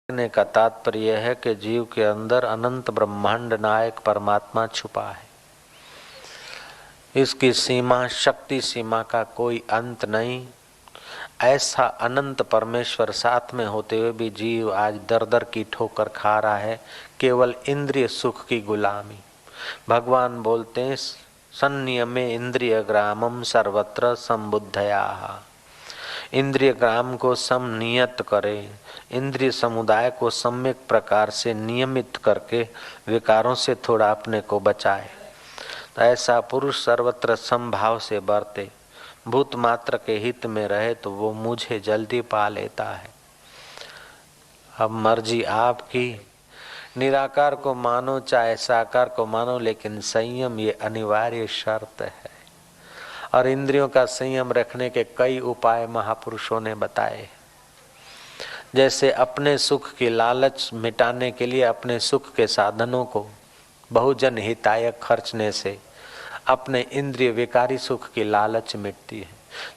कहने का तात्पर्य यह है कि जीव के अंदर अनंत ब्रह्मांड नायक परमात्मा छुपा है। इसकी सीमा, शक्ति सीमा का कोई अंत नहीं। ऐसा अनंत परमेश्वर साथ में होते हुए भी जीव आज दर दर की ठोकर खा रहा है, केवल इंद्रिय सुख की गुलामी। भगवान बोलते हैं, संयमे इंद्रिय ग्रामम सर्वत्र संबुद्धया। इंद्रिय ग्राम को समनियत करे, इंद्रिय समुदाय को सम्यक प्रकार से नियमित करके विकारों से थोड़ा अपने को बचाए। तो ऐसा पुरुष सर्वत्र समभाव से बरते, भूत मात्र के हित में रहे तो वो मुझे जल्दी पा लेता है। अब मर्जी आपकी, निराकार को मानो चाहे साकार को मानो, लेकिन संयम ये अनिवार्य शर्त है। और इंद्रियों का संयम रखने के कई उपाय महापुरुषों ने बताए। जैसे अपने सुख की लालच मिटाने के लिए अपने सुख के साधनों को बहुजन हितायक खर्चने से अपने इंद्रिय विकारी सुख की लालच मिटती है।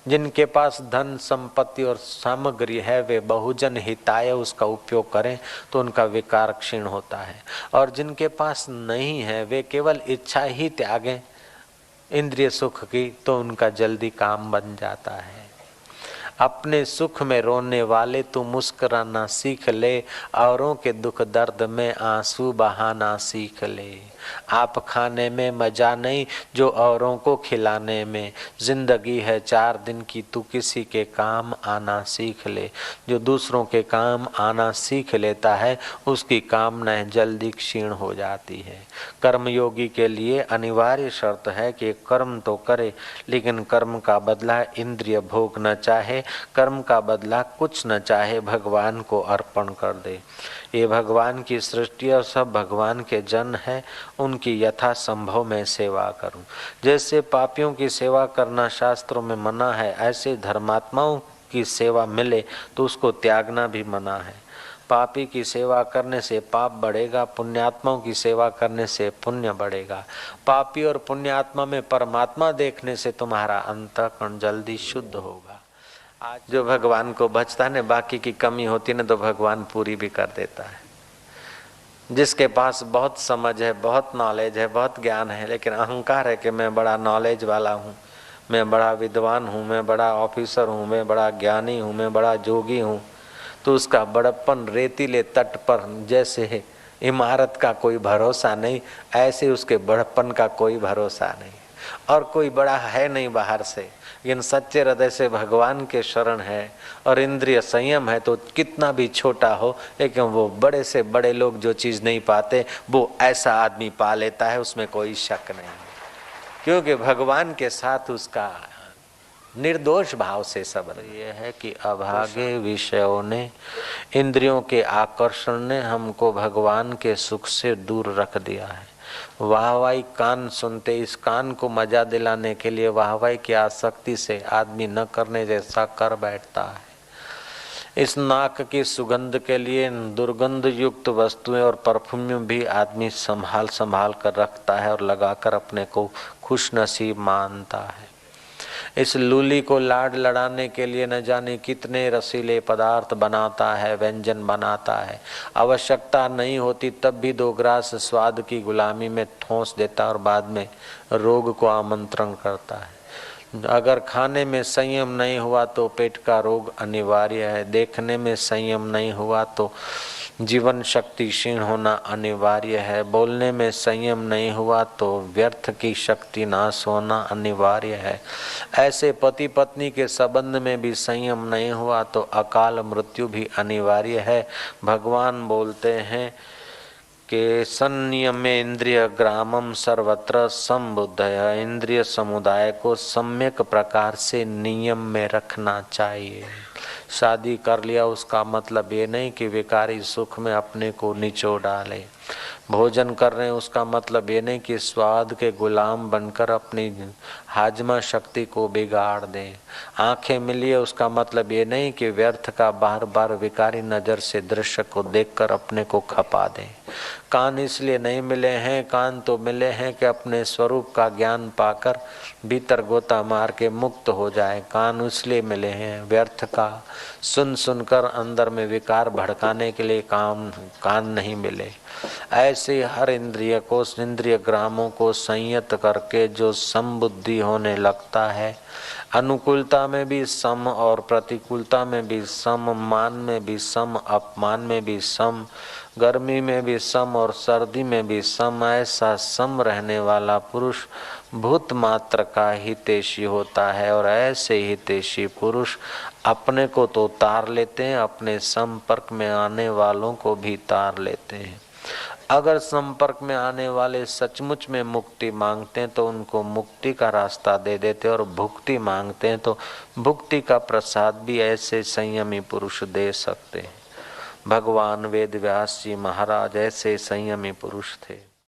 जिनके पास धन संपत्ति और सामग्री है वे बहुजन हिताय उसका उपयोग करें तो उनका विकार क्षीण होता है, और जिनके पास नहीं है वे केवल इच्छा ही त्यागें इंद्रिय सुख की तो उनका जल्दी काम बन जाता है। अपने सुख में रोने वाले तू मुस्कुराना सीख ले, औरों के दुख दर्द में आंसू बहाना सीख ले। आप खाने में मजा नहीं जो औरों को खिलाने में, जिंदगी है 4 दिन की तू किसी के काम आना सीख ले। जो दूसरों के काम आना सीख लेता है उसकी कामनाएं जल्दी क्षीण हो जाती है। कर्मयोगी के लिए अनिवार्य शर्त है कि कर्म तो करे लेकिन कर्म का बदला इंद्रिय भोग न चाहे, कर्म का बदला कुछ न चाहे, भगवान को अर्पण कर दे। ये भगवान की सृष्टि और सब भगवान के जन है, उनकी यथा संभव मैं सेवा करूं। जैसे पापियों की सेवा करना शास्त्रों में मना है, ऐसे धर्मात्माओं की सेवा मिले तो उसको त्यागना भी मना है। पापी की सेवा करने से पाप बढ़ेगा, पुण्यात्माओं की सेवा करने से पुण्य बढ़ेगा। पापी और पुण्यात्मा में परमात्मा देखने से तुम्हारा अंतःकरण जल्दी शुद्ध होगा। आज जो भगवान को बचता है, बाकी की कमी होती है तो भगवान पूरी भी कर देता है। जिसके पास बहुत समझ है, बहुत नॉलेज है, बहुत ज्ञान है, लेकिन अहंकार है कि मैं बड़ा नॉलेज वाला हूँ, मैं बड़ा विद्वान हूँ, मैं बड़ा ऑफिसर हूँ, मैं बड़ा ज्ञानी हूँ, मैं बड़ा जोगी हूँ, तो उसका बड़प्पन रेतीले तट पर जैसे इमारत का कोई भरोसा नहीं, ऐसे उसके बड़प्पन का कोई भरोसा नहीं। और कोई बड़ा है नहीं बाहर से, लेकिन सच्चे हृदय से भगवान के शरण है और इंद्रिय संयम है तो कितना भी छोटा हो, लेकिन वो बड़े से बड़े लोग जो चीज़ नहीं पाते वो ऐसा आदमी पा लेता है, उसमें कोई शक नहीं। क्योंकि भगवान के साथ उसका निर्दोष भाव से संबंध। ये है कि अभागे विषयों ने, इंद्रियों के आकर्षण ने हमको भगवान के सुख से दूर रख दिया है। वाहवाही कान सुनते, इस कान को मजा दिलाने के लिए वाहवाही की आसक्ति से आदमी न करने जैसा कर बैठता है। इस नाक की सुगंध के लिए दुर्गंध युक्त वस्तुएं और परफ्यूम भी आदमी संभाल संभाल कर रखता है और लगाकर अपने को खुश नसीब मानता है। इस लूली को लाड लड़ाने के लिए न जाने कितने रसीले पदार्थ बनाता है, व्यंजन बनाता है। आवश्यकता नहीं होती तब भी 2 ग्रास स्वाद की गुलामी में ठोंस देता और बाद में रोग को आमंत्रण करता है। अगर खाने में संयम नहीं हुआ तो पेट का रोग अनिवार्य है। देखने में संयम नहीं हुआ तो जीवन शक्ति क्षीण होना अनिवार्य है। बोलने में संयम नहीं हुआ तो व्यर्थ की शक्ति नाश होना अनिवार्य है। ऐसे पति पत्नी के संबंध में भी संयम नहीं हुआ तो अकाल मृत्यु भी अनिवार्य है। भगवान बोलते हैं कि संयमे इंद्रिय ग्रामम सर्वत्र संबुद्धय, इंद्रिय समुदाय को सम्यक प्रकार से नियम में रखना चाहिए। शादी कर लिया उसका मतलब ये नहीं कि विकारी सुख में अपने को निचोड़ डाले। भोजन कर रहे हैं उसका मतलब ये नहीं कि स्वाद के गुलाम बनकर अपनी हाजमा शक्ति को बिगाड़ दें। आंखें मिली है उसका मतलब ये नहीं कि व्यर्थ का बार बार विकारी नज़र से दृश्य को देखकर अपने को खपा दें। कान इसलिए नहीं मिले हैं, कान तो मिले हैं कि अपने स्वरूप का ज्ञान पाकर भीतर गोता मार के मुक्त हो जाए। कान इसलिए मिले हैं व्यर्थ का सुन सुनकर अंदर में विकार भड़काने के लिए कान नहीं मिले। ऐसे हर इंद्रिय को, इंद्रिय ग्रामों को संयत करके जो समबुद्धि होने लगता है, अनुकूलता में भी सम और प्रतिकूलता में भी सम, मान में भी सम, अपमान में भी सम, गर्मी में भी सम और सर्दी में भी सम, ऐसा सम रहने वाला पुरुष भूत मात्र का हितैषी होता है। और ऐसे हितैषी पुरुष अपने को तो तार लेते हैं, अपने संपर्क में आने वालों को भी तार लेते हैं। अगर संपर्क में आने वाले सचमुच में मुक्ति मांगते हैं तो उनको मुक्ति का रास्ता दे देते, और भुक्ति मांगते हैं तो भुक्ति का प्रसाद भी ऐसे संयमी पुरुष दे सकते हैं। भगवान वेद व्यास जी महाराज ऐसे संयमी पुरुष थे।